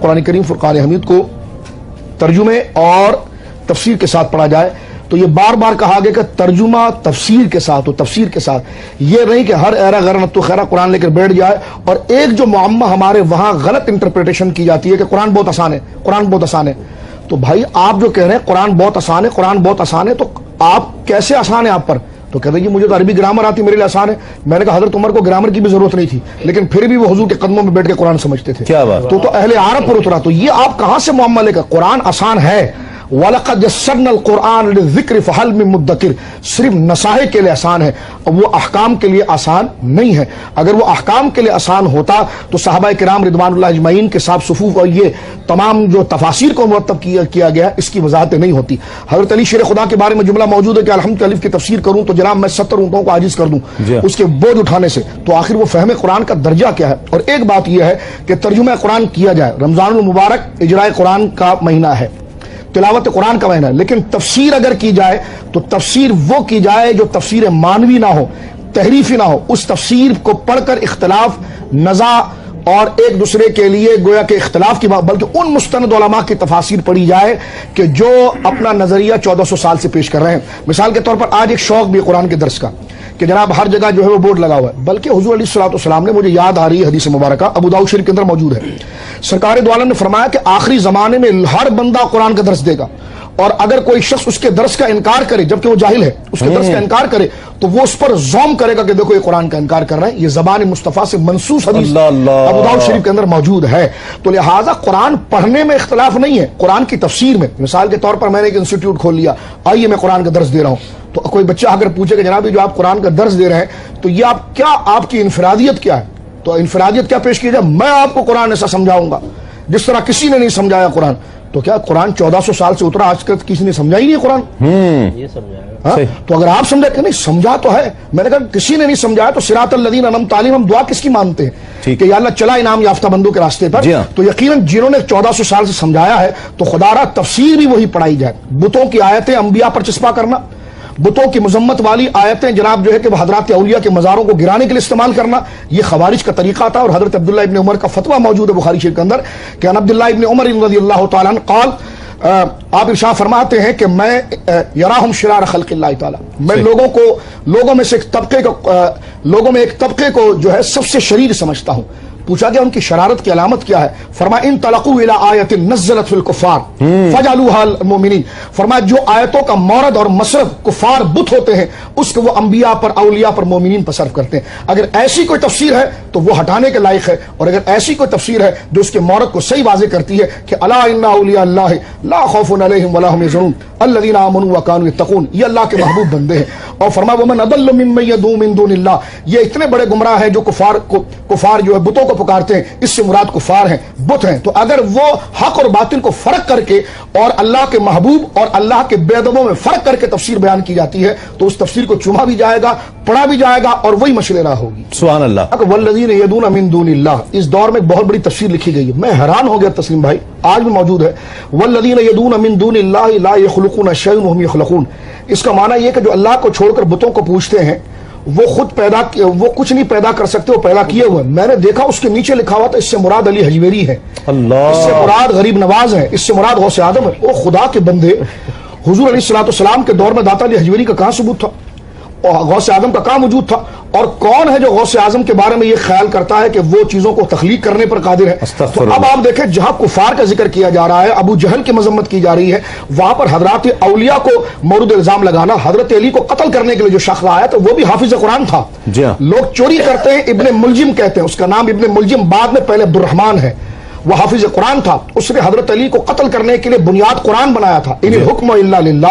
قرآن کریم فرقان حمید کو ترجمے اور تفسیر کے ساتھ پڑھا جائے تو یہ بار بار کہا گیا کہ ترجمہ تفسیر کے ساتھ ہو، تفسیر کے ساتھ، یہ نہیں کہ ہر ایرا غیر نتو خیرہ قرآن لے کر بیٹھ جائے. اور ایک جو معمہ ہمارے وہاں غلط انٹرپریٹیشن کی جاتی ہے کہ قرآن بہت آسان ہے، قرآن بہت آسان ہے. تو بھائی آپ جو کہہ رہے ہیں قرآن بہت آسان ہے، قرآن بہت آسان ہے، تو آپ کیسے آسان ہے آپ پر؟ تو کہتے ہیں جی مجھے تو عربی گرامر آتی، میرے لیے آسان ہے. میں نے کہا حضرت عمر کو گرامر کی بھی ضرورت نہیں تھی، لیکن پھر بھی وہ حضور کے قدموں میں بیٹھ کے قرآن سمجھتے تھے. کیا بات؟ تو اہل عرب پر اترا. تو یہ آپ کہاں سے معاملہ لے کر؟ قرآن آسان ہے. وَلَقَدْ يَسَّرْنَا الْقُرْآنَ لِلذِّكْرِ فَهَلْ مِن مُدَّكِرٍ، صرف نصاحے کے لیے آسان ہے، وہ احکام کے لیے آسان نہیں ہے. اگر وہ احکام کے لیے آسان ہوتا تو صحابہ کرام رضوان اللہ اجمعین کے ساتھ صفوف اور یہ تمام جو تفاسیر کو مرتب کیا گیا اس کی وضاحتیں نہیں ہوتی. حضرت علی شیر خدا کے بارے میں جملہ موجود ہے کہ الحمد الف کی تفسیر کروں تو جناب میں 70 اونٹوں کو عاجز کر دوں اس کے بوجھ اٹھانے سے. تو آخر وہ فہم قرآن کا درجہ کیا ہے؟ اور ایک بات یہ ہے کہ ترجمہ قرآن کیا جائے. رمضان المبارک اجراء قرآن کا مہینہ ہے، تلاوت قرآن کا مہینہ ہے، لیکن تفسیر اگر کی جائے تو تفسیر وہ کی جائے جو تفسیر مانوی نہ ہو، تحریفی نہ ہو. اس تفسیر کو پڑھ کر اختلاف، نزاع اور ایک دوسرے کے لیے گویا کہ اختلاف کی بات، بلکہ ان مستند علماء کی تفاسیر پڑھی جائے کہ جو اپنا نظریہ 1400 سال سے پیش کر رہے ہیں. مثال کے طور پر آج ایک شوق بھی قرآن کے درس کا کہ جناب ہر جگہ جو ہے وہ بورڈ لگا ہوا ہے، بلکہ حضور علیہ الصلوۃ والسلام نے، مجھے یاد آ رہی ہے حدیث مبارکہ ابو داؤد شریف کے اندر موجود ہے، سرکار دو عالم نے فرمایا کہ آخری زمانے میں ہر بندہ قرآن کا درس دے گا، اور اگر کوئی شخص اس کے درس کا انکار کرے جبکہ وہ جاہل ہے، اس کے درس کا انکار کرے تو وہ اس پر زوم کرے گا کہ دیکھو یہ قرآن کا انکار کر رہا ہے. یہ زبان مصطفیٰ سے منسوخ حدیث ابو داؤد شریف کے اندر موجود ہے. تو لہٰذا قرآن پڑھنے میں اختلاف نہیں ہے، قرآن کی تفسیر میں. مثال کے طور پر میں نے ایک انسٹیٹیوٹ کھول لیا، آئیے میں قرآن کا درس دے رہا ہوں. تو کوئی بچہ اگر پوچھے کہ جناب یہ جو آپ قرآن کا درس دے رہے ہیں تو یہ آپ کی انفرادیت کیا ہے؟ تو انفرادیت کیا پیش کی جائے؟ میں آپ کو قرآن ایسا سمجھاؤں گا جس طرح کسی نے نہیں سمجھایا قرآن. تو کیا قرآن 1400 سال سے اترا، آج تک کسی نے سمجھا ہی نہیں قرآن؟ یہ ہاں؟ تو اگر آپ سمجھا کہ نہیں سمجھا تو ہے، میں نے کہا کسی نے نہیں سمجھایا تو صراط الذین انعمت علیہم ہم دعا کس کی مانتے ہیں کہ یا اللہ چلا انعام یافتہ بندوں کے راستے پر. تو یقیناً جنہوں نے 1400 سال سے سمجھایا ہے تو خدا را تفسیر بھی وہی پڑھائی جائے. بتوں کی آیتیں انبیاء پر چسپا کرنا، بتوں کی مذمت والی آیتیں جناب جو ہے کہ وہ حضرات اولیاء کے مزاروں کو گرانے کے لیے استعمال کرنا، یہ خوارج کا طریقہ تھا. اور حضرت عبداللہ ابن عمر کا فتویٰ موجود ہے بخاری شریف کے اندر کہ ان عبداللہ ابن عمر رضی اللہ تعالیٰ عنہ قال، آپ ارشاد فرماتے ہیں کہ میں یراہم شرار خلق اللہ تعالیٰ، میں لوگوں میں سے ایک طبقے کو جو ہے سب سے شریر سمجھتا ہوں. پوچھا گیا ان کی شرارت کی علامت کیا ہے؟ فرمایا ان تلقوا الی آیت نزلت فی الکفار فجعلوها المؤمنین. فرمایا جو آیتوں کا مورد اور مصرف کفار بت ہوتے ہیں اس کو وہ انبیاء پر، اولیاء پر، مومنین پر صرف کرتے ہیں. اگر ایسی کوئی تفسیر ہے تو وہ ہٹانے کے لائق ہے، اور اگر ایسی کوئی تفسیر ہے جو اس کے مورد کو صحیح واضح کرتی ہے کہ الا ان اولیاء اللہ لا خوف علیہم ولا هم یحزنون الذین آمنوا وکانوا یتقون، یہ اللہ کے محبوب بندے ہیں. اور فرمایا ومن اضل ممن يدعو من دون اللہ، یہ اتنے بڑے گمراہ ہیں جو کفار جو ہے بتوں کو پکارتے ہیں، اس سے مراد کفار ہیں، بت ہیں. تو اگر وہ حق اور باطل کو فرق کر کے اور اللہ کے محبوب اور اللہ کے بے ادبوں میں فرق کر کے تفسیر بیان کی جاتی ہے تو اس تفسیر کو چوما بھی جائے گا، پڑھا بھی جائے گا، اور وہی مشل راہ ہوگی. سبحان اللہ. والذین یدعون من دون اللہ، اس دور میں ایک بہت بڑی تفسیر لکھی گئی ہے، میں حیران ہو گیا تسلیم بھائی، آج بھی موجود ہے. والذین یدعون من دون اللہ لا یخلقون شیئا وهم یخلقون. اس کا معنی یہ کہ جو اللہ کو چھوڑ کر بتوں کو پوجتے ہیں وہ کچھ نہیں پیدا کر سکتے، وہ پیدا کیے ہوئے. میں نے دیکھا اس کے نیچے لکھا ہوا تھا اس سے مراد علی حجویری ہے، اس سے مراد غریب نواز ہے، اس سے مراد غوث اعظم ہے. وہ خدا کے بندے، حضور علیہ الصلوۃ والسلام کے دور میں داتا علی حجویری کا کہاں ثبوت تھا اور غوث اعظم کا کہاں وجود تھا؟ اور کون ہے جو غوث اعظم کے بارے میں یہ خیال کرتا ہے کہ وہ چیزوں کو تخلیق کرنے پر قادر ہے؟ تو اب آپ دیکھیں جہاں کفار کا ذکر کیا جا رہا ہے، ابو جہل کی مذمت کی جا رہی ہے، وہاں پر حضرات اولیاء کو مورد الزام لگانا. حضرت علی کو قتل کرنے کے لیے جو شخص آیا تو وہ بھی حافظ قرآن تھا. لوگ چوری کرتے ہیں، ابن ملجم کہتے ہیں، اس کا نام ابن ملجم بعد میں پہلے عبد الرحمن ہے، وہ حافظ قرآن تھا. اس نے حضرت علی کو قتل کرنے کے لیے بنیاد قرآن بنایا تھا. ان الحکم الا للہ.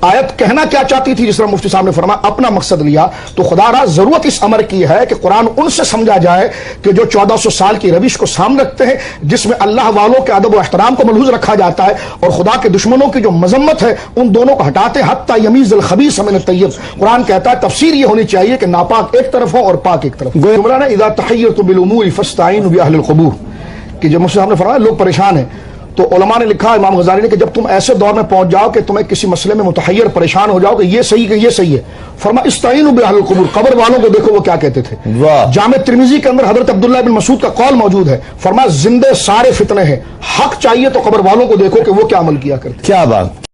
آیت کہنا کیا چاہتی تھی؟ جس طرح مفتی صاحب نے فرمایا اپنا مقصد لیا. تو خدا را ضرورت اس امر کی ہے کہ قرآن ان سے سمجھا جائے کہ جو 1400 سال کی روش کو سامنے رکھتے ہیں، جس میں اللہ والوں کے ادب و احترام کو ملحوظ رکھا جاتا ہے اور خدا کے دشمنوں کی جو مذمت ہے ان دونوں کو ہٹاتے حتی یمیز الخبیث من الطیب. قرآن کہتا ہے تفسیر یہ ہونی چاہیے کہ ناپاک ایک طرف ہو اور پاک ایک طرف. مولانا اذا تحیرتم بالامور فاستعینوا باہل القبور کہ جب مجھ سے ہم نے فرمایا لوگ پریشان ہیں تو علماء نے لکھا امام غزالی نے کہ جب تم ایسے دور میں پہنچ جاؤ کہ تمہیں کسی مسئلے میں متحیر پریشان ہو جاؤ کہ یہ صحیح ہے فرمایا استعینوا باہل القبور، قبر والوں کو دیکھو وہ کیا کہتے تھے۔ جامع ترمذی کے اندر حضرت عبداللہ بن مسعود کا قول موجود ہے، فرمایا زندے سارے فتنے ہیں، حق چاہیے تو قبر والوں کو دیکھو کہ وہ کیا عمل کیا کرتے۔ کیا بات